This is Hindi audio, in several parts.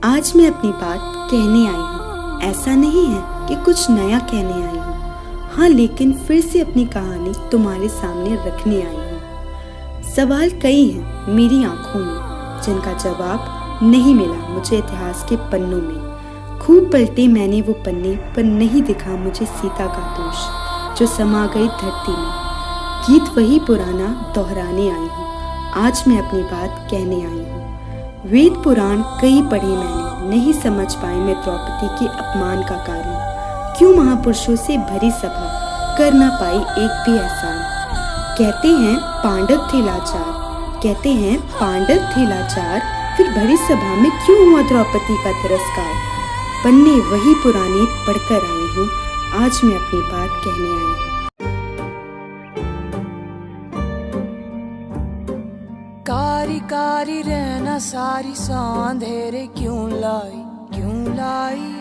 आज मैं अपनी बात कहने आई हूँ। ऐसा नहीं है कि कुछ नया कहने आई हूँ, हाँ, लेकिन फिर से अपनी कहानी तुम्हारे सामने रखने आई हूँ। सवाल कई हैं मेरी आंखों में, जिनका जवाब नहीं मिला मुझे इतिहास के पन्नों में। खूब पलटे मैंने वो पन्ने, पर नहीं दिखा मुझे सीता का दोष जो समा गई धरती में। गीत वही पुराना दोहराने आई हूँ। आज मैं अपनी बात कहने आई हूँ। वेद पुराण कई पढ़े मैंने, नहीं समझ पाए मैं द्रौपदी के अपमान का कारण। क्यों महापुरुषों से भरी सभा कर ना पाई एक भी एहसान। कहते हैं पांडव थे लाचार, कहते हैं पांडव थे लाचार, फिर भरी सभा में क्यों हुआ द्रौपदी का तिरस्कार। पन्ने वही पुराने पढ़कर आई हूँ। आज मैं अपनी बात कहने आई हूँ। कारी कारी रहना सारी सांधेरे क्यों लाई, क्यों लाई।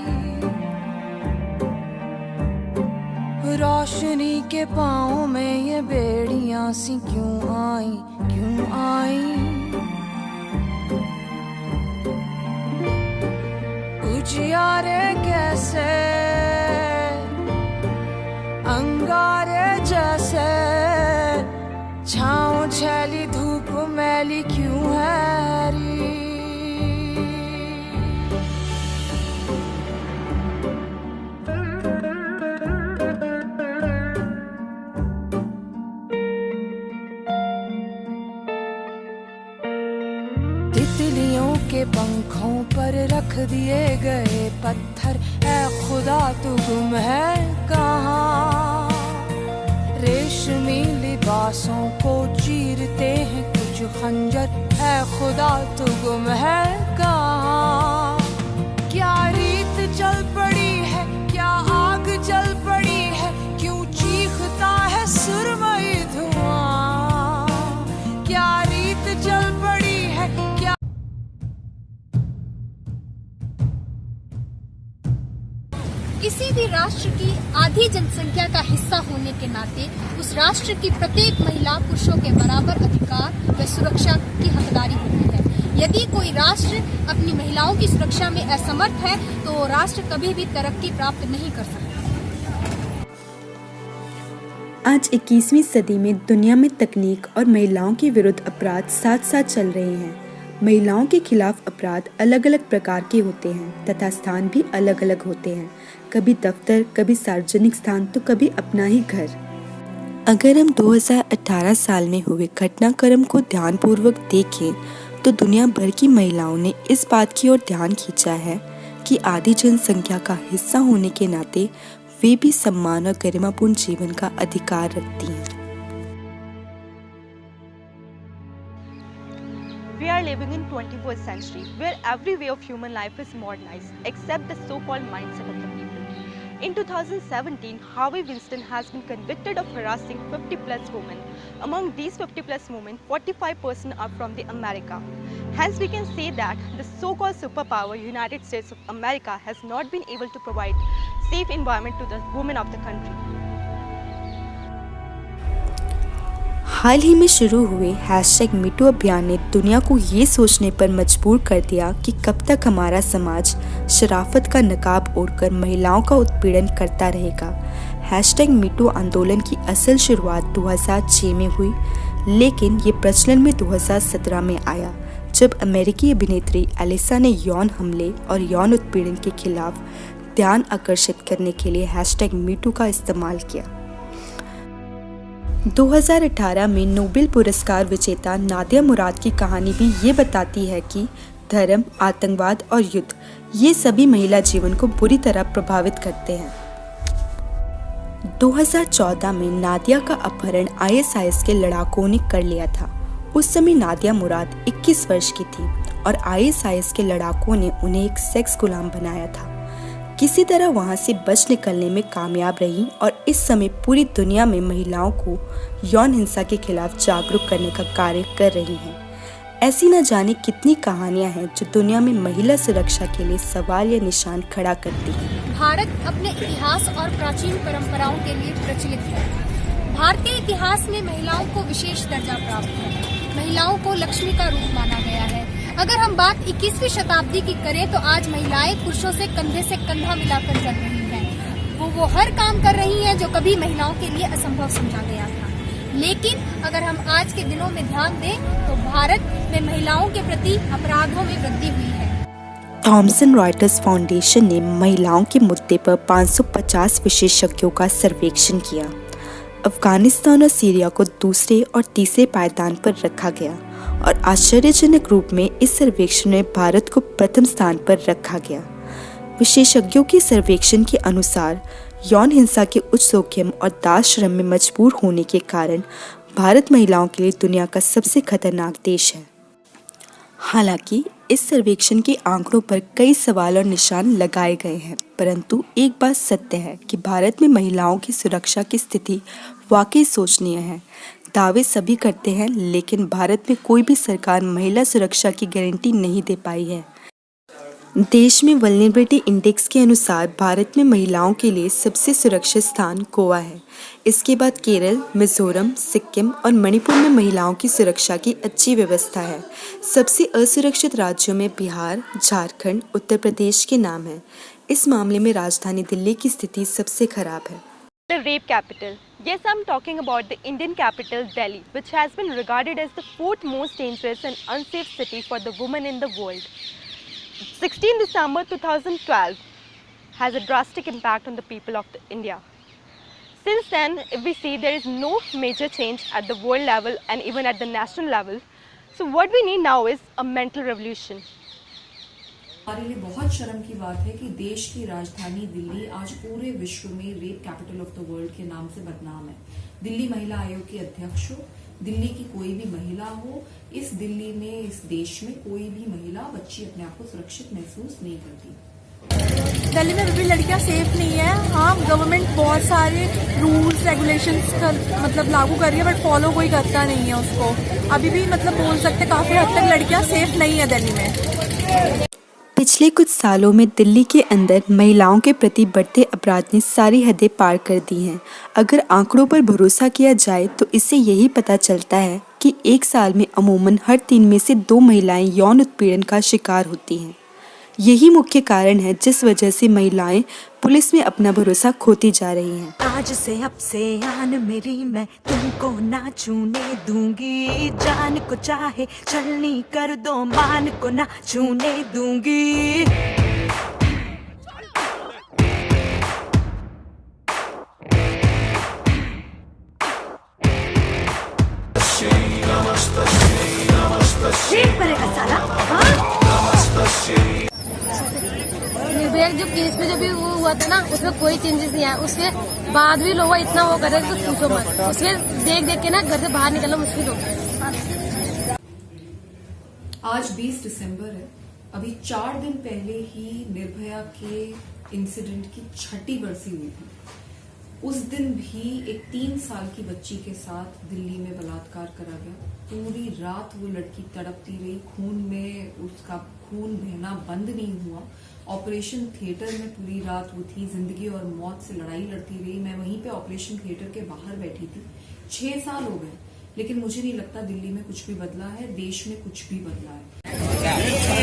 रोशनी के पाँव में ये बेड़ियां सी क्यों आई, क्यों आई। उजियारे कैसे अंगारे जैसे, छाँव छैली धूप मैली क्यों है री। तितलियों के पंखों पर रख दिए गए पत्थर, ऐ खुदा तू गुम है कहाँ। रेशमी लिबासों को चीरते हैं कुछ खंजर, है खुदा तू गुम है कहाँ। क्या रीत जल पड़ी है, क्या आग जल पड़ी है, क्यों चीखता है सुरमई धुआं। क्या रीत जल पड़ी है, क्या किसी भी राष्ट्र की आधी जनसंख्या का हिस्सा होने के नाते उस राष्ट्र की प्रत्येक महिला पुरुषों के बराबर अधिकार व सुरक्षा की हकदारी होती है। यदि कोई राष्ट्र अपनी महिलाओं की सुरक्षा में असमर्थ है तो वो राष्ट्र कभी भी तरक्की प्राप्त नहीं कर सकता। आज 21वीं सदी में दुनिया में तकनीक और महिलाओं के विरुद्ध अपराध साथ साथ चल रहे हैं। महिलाओं के खिलाफ अपराध अलग अलग प्रकार के होते हैं तथा स्थान भी अलग अलग होते हैं। कभी दफ्तर, कभी सार्वजनिक स्थान, तो कभी अपना ही घर। अगर हम 2018 साल में हुए घटनाक्रम को ध्यानपूर्वक देखें तो दुनिया भर की महिलाओं ने इस बात की ओर ध्यान खींचा है कि आधी जनसंख्या का हिस्सा होने के नाते वे भी सम्मान और गरिमापूर्ण जीवन का अधिकार रखती हैं। We are living in 21st century where every way of human life is modernized except the so-called mindset of the people. In 2017, Harvey Weinstein has been convicted of harassing 50 plus women. Among these 50 plus women, 45% are from the America. Hence, we can say that the so-called superpower United States of America has not been able to provide safe environment to the women of the country. हाल ही में शुरू हुए #MeToo अभियान ने दुनिया को ये सोचने पर मजबूर कर दिया कि कब तक हमारा समाज शराफत का नकाब ओढ़कर महिलाओं का उत्पीड़न करता रहेगा। #MeToo आंदोलन की असल शुरुआत 2006 में हुई, लेकिन ये प्रचलन में 2017 में आया, जब अमेरिकी अभिनेत्री एलिसा ने यौन हमले और यौन उत्पीड़न के खिलाफ ध्यान आकर्षित करने के लिए #MeToo का इस्तेमाल किया। 2018 में नोबेल पुरस्कार विजेता नादिया मुराद की कहानी भी ये बताती है कि धर्म, आतंकवाद और युद्ध ये सभी महिला जीवन को बुरी तरह प्रभावित करते हैं। 2014 में नादिया का अपहरण ISIS के लड़ाकों ने कर लिया था। उस समय नादिया मुराद 21 वर्ष की थी और ISIS के लड़ाकों ने उन्हें एक सेक्स गुलाम बनाया था। किसी तरह वहां से बच निकलने में कामयाब रही और इस समय पूरी दुनिया में महिलाओं को यौन हिंसा के खिलाफ जागरूक करने का कार्य कर रही हैं। ऐसी न जाने कितनी कहानियां हैं जो दुनिया में महिला सुरक्षा के लिए सवाल या निशान खड़ा करती हैं। भारत अपने इतिहास और प्राचीन परंपराओं के लिए प्रचलित है। भारतीय इतिहास में महिलाओं को विशेष दर्जा प्राप्त है। महिलाओं को लक्ष्मी का रूप माना गया है। अगर हम बात 21वीं शताब्दी की करें तो आज महिलाएं पुरुषों से कंधा मिलाकर चल रही हैं। वो हर काम कर रही हैं जो कभी महिलाओं के लिए असंभव समझा गया था। लेकिन अगर हम आज के दिनों में ध्यान दें तो भारत में महिलाओं के प्रति अपराधों में वृद्धि हुई है। थॉमसन रॉयटर्स फाउंडेशन ने महिलाओं के मुद्दे पर 550 विशेषज्ञों का सर्वेक्षण किया। अफगानिस्तान और सीरिया को दूसरे और तीसरे पायदान पर रखा गया और आश्चर्यजनक रूप में इस सर्वेक्षण में भारत को प्रथम स्थान पर रखा गया। विशेषज्ञों के सर्वेक्षण के अनुसार यौन हिंसा के उच्च जोखिम और दास श्रम में मजबूर होने के कारण भारत महिलाओं के लिए दुनिया का सबसे खतरनाक देश है। हालांकि इस सर्वेक्षण के आंकड़ों पर कई सवाल और निशान लगाए गए हैं, परंतु एक बात सत्य है कि भारत में महिलाओं की सुरक्षा की स्थिति वाकई शोचनीय है। दावे सभी करते हैं, लेकिन भारत में कोई भी सरकार महिला सुरक्षा की गारंटी नहीं दे पाई है। देश में वल्नरेबिलिटी इंडेक्स के अनुसार भारत में महिलाओं के लिए सबसे सुरक्षित स्थान गोवा है। इसके बाद केरल, मिजोरम, सिक्किम और मणिपुर में महिलाओं की सुरक्षा की अच्छी व्यवस्था है। सबसे असुरक्षित राज्यों में बिहार, झारखंड, उत्तर प्रदेश के नाम हैं। इस मामले में राजधानी दिल्ली की स्थिति सबसे खराब है। The rape capital. Yes, I'm talking about the Indian capital, Delhi, which has been regarded as the fourth most dangerous and unsafe city for the women in the world. 16 December 2012 has a drastic impact on the people of India. Since then, if we see, there is no major change at the world level and even at the national level. So what we need now is a mental revolution. हमारे लिए बहुत शर्म की बात है कि देश की राजधानी दिल्ली आज पूरे विश्व में rape capital of the world के नाम से बदनाम है। दिल्ली महिला आयोग की अध्यक्ष हो, दिल्ली की कोई भी महिला हो, इस दिल्ली में, इस देश में कोई भी महिला बच्ची अपने आप को सुरक्षित महसूस नहीं करती। दिल्ली में भी लड़कियां सेफ नहीं है। हाँ, गवर्नमेंट बहुत सारे रूल्स रेगुलेशंस मतलब लागू कर रही है, बट फॉलो कोई करता नहीं है उसको। अभी भी मतलब बोल सकते काफी हद तक लड़कियां सेफ नहीं है दिल्ली में। पिछले कुछ सालों में दिल्ली के अंदर महिलाओं के प्रति बढ़ते अपराध ने सारी हदें पार कर दी हैं। अगर आंकड़ों पर भरोसा किया जाए तो इससे यही पता चलता है कि एक साल में अमूमन हर 3 में से 2 महिलाएं यौन उत्पीड़न का शिकार होती हैं। यही मुख्य कारण है जिस वजह से महिलाएं पुलिस में अपना भरोसा खोती जा रही हैं। आज से अब से आन मेरी, मैं तुमको ना छूने दूंगी। जान को चाहे छलनी कर दो, मान को ना छूने दूंगी। निर्भया जो केस में जो भी वो हुआ था ना, उसमें कोई चेंजेस नहीं आया। उसके बाद भी लोग इतना वो कर रहे थे, पूछो मत। उसके देख के ना घर से बाहर निकलना मुश्किल हो गया। आज 20 दिसंबर है। अभी 4 दिन पहले ही निर्भया के इंसिडेंट की 6ठी बरसी हुई थी। उस दिन भी एक 3 साल की बच्ची के साथ दिल्ली में बलात्कार करा गया। पूरी रात वो लड़की तड़पती रही, खून में उसका खून बहना बंद नहीं हुआ। ऑपरेशन थिएटर में पूरी रात वो थी, जिंदगी और मौत से लड़ाई लड़ती रही। मैं वहीं पे ऑपरेशन थिएटर के बाहर बैठी थी। 6 साल हो गए, लेकिन मुझे नहीं लगता दिल्ली में कुछ भी बदला है, देश में कुछ भी बदला है।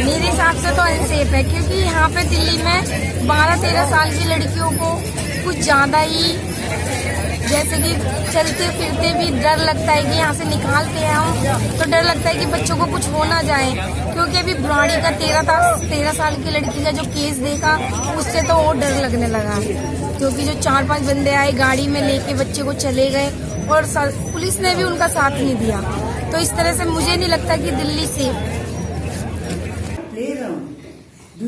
मेरे हिसाब से तो अनसेफ है, क्योंकि यहाँ पे दिल्ली में 12-13 साल की लड़कियों को कुछ ज्यादा ही, जैसे कि चलते फिरते भी डर लगता है कि यहाँ से निकालते हैं हम, तो डर लगता है कि बच्चों को कुछ हो ना जाए। क्योंकि अभी बुराड़ी का 13 साल की लड़की का जो केस देखा, उससे तो और डर लगने लगा। क्योंकि जो 4-5 बंदे आए गाड़ी में लेके बच्चे को चले गए और पुलिस ने भी उनका साथ नहीं दिया। तो इस तरह से मुझे नहीं लगता कि दिल्ली सेफ है। Do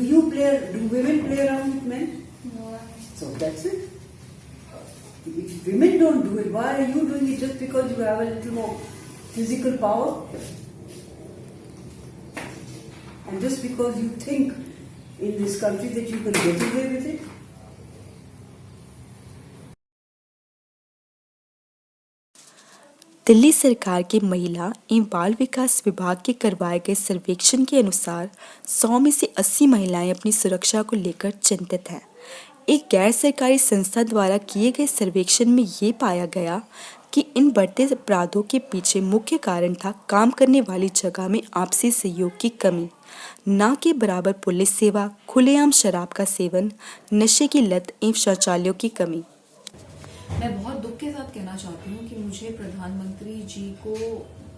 women play around with men? No. So that's it. If women don't do it, why are you doing it just because you have a little more physical power? And just because you think in this country that you can get away with it? Delhi सरकार के महिला एवं बाल विकास विभाग के करवाए गए सर्वेक्षण के अनुसार 100 में से 80 महिलाएं अपनी सुरक्षा को लेकर चिंतित हैं। एक गैर सरकारी संस्था द्वारा किए गए सर्वेक्षण में ये पाया गया कि इन बढ़ते अपराधों के पीछे मुख्य कारण था काम करने वाली जगह में आपसी सहयोग की कमी, ना के बराबर पुलिस सेवा, खुलेआम शराब का सेवन, नशे की लत एवं शौचालयों की कमी। मैं बहुत दुख के साथ कहना चाहती हूँ कि मुझे प्रधानमंत्री जी को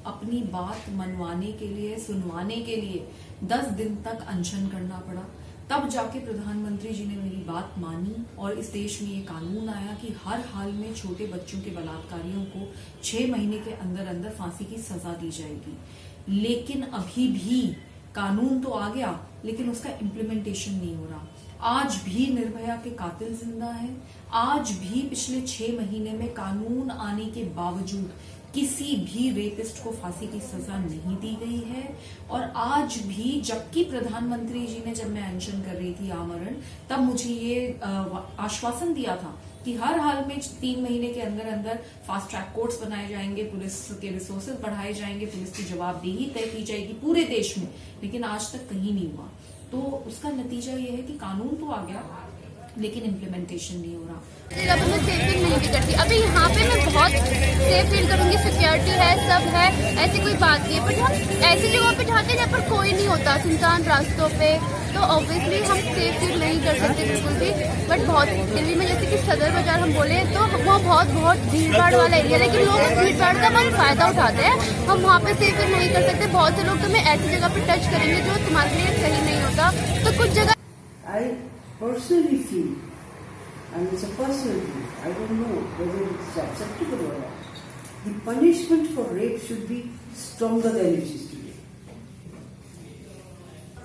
अपनी बात मनवाने के लिए, सुनवाने के लिए 10 दिन तक अनशन करना पड़ा। तब जाके प्रधानमंत्री जी ने मेरी बात मानी और इस देश में ये कानून आया कि हर हाल में छोटे बच्चों के बलात्कारियों को 6 महीने के अंदर अंदर फांसी की सजा दी जाएगी। लेकिन अभी भी कानून तो आ गया, लेकिन उसका इम्प्लीमेंटेशन नहीं हो रहा। आज भी निर्भया के कातिल जिंदा हैं। आज भी पिछले 6 महीने में कानून आने के बावजूद किसी भी रेपिस्ट को फांसी की सजा नहीं दी गई है। और आज भी, जबकि प्रधानमंत्री जी ने, जब मैं अनशन कर रही थी आमरण, तब मुझे ये आश्वासन दिया था कि हर हाल में 3 महीने के अंदर अंदर फास्ट ट्रैक कोर्ट्स बनाए जाएंगे, पुलिस के रिसोर्सेज बढ़ाए जाएंगे, पुलिस की जवाबदेही तय की जाएगी पूरे देश में। लेकिन आज तक कहीं नहीं हुआ। तो उसका नतीजा ये है कि कानून तो आ गया, लेकिन इम्प्लीमेंटेशन नहीं हो रहा। जगह पे मैं सेफ फील नहीं भी करती। अभी यहाँ पे मैं बहुत सेफ फील करूंगी, सिक्योरिटी है, सब है, ऐसी कोई बात नहीं है। बट हम ऐसी जगहों पे जाते हैं जहाँ पर कोई नहीं होता, सुनसान रास्तों पे, तो ऑब्वियसली हम सेफ फील नहीं कर सकते बिल्कुल भी। बट बहुत दिल्ली में जैसे कि सदर बाजार हम बोले तो वो बहुत भीड़ भाड़ वाला एरिया, लेकिन लोग उस भीड़ भाड़ का बहुत फायदा उठाते हैं। हम वहाँ पे सेफ फील नहीं कर सकते। बहुत से लोग तुम्हें ऐसी जगह पे टच करेंगे जो तुम्हारे लिए सही नहीं होता। तो कुछ जगह I personally feel, and it's a personal view, I don't know whether it's acceptable or not, the punishment for rape should be stronger than it is today.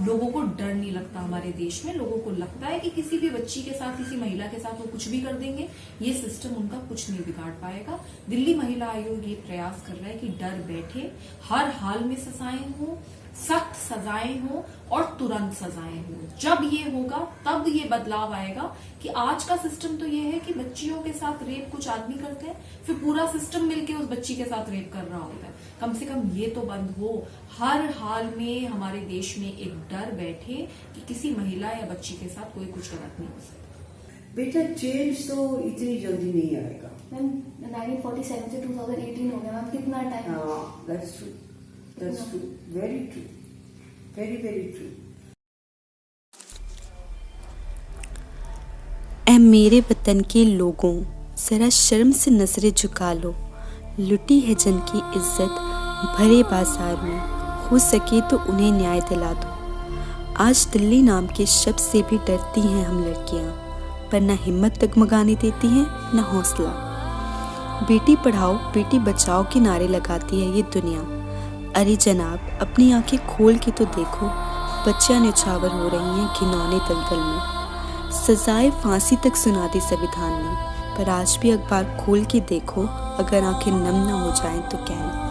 लोगों को डर नहीं लगता हमारे देश में। लोगों को लगता है कि किसी भी बच्ची के साथ, किसी महिला के साथ वो कुछ भी कर देंगे, ये सिस्टम उनका कुछ नहीं बिगाड़ पाएगा। दिल्ली महिला आयोग ये प्रयास कर रहा है कि डर बैठे, हर हाल में सजाएं हो, सख्त सजाएं हो और तुरंत सजाएं हो। जब ये होगा तब ये बदलाव आएगा कि आज का सिस्टम तो ये है कि बच्चियों के साथ रेप कुछ आदमी करते हैं, फिर पूरा सिस्टम मिलके उस बच्ची के साथ रेप कर रहा होता है। कम से कम ये तो बंद हो। हर हाल में हमारे देश में एक डर बैठे कि किसी महिला या बच्ची के साथ कोई कुछ गलत नहीं हो सकता। बेटा चेंज तो इतनी जल्दी नहीं आएगा। मैम 1947 से 2018 हो गया मैम, कितना time? That's true. That's true. Very true. Very, very true. ऐ मेरे वतन के लोगों, जरा शर्म से नजरें झुका लो। लुटी है जन की इज्जत भरे बाजार में, हो सके तो उन्हें न्याय दिला दो। आज दिल्ली नाम के शब्द से भी डरती हैं हम लड़कियां, पर न हिम्मत डगमगाने देती हैं न हौसला। बेटी पढ़ाओ बेटी बचाओ के नारे लगाती है ये दुनिया। अरे जनाब, अपनी आंखें खोल के तो देखो, बच्चियां निछावर हो रही हैं घिनौने दलदल में। सजाए फांसी तक सुना दी संविधान ने, पर आज भी अखबार खोल के देखो, अगर आंखें नम ना हो जाएं तो कहना।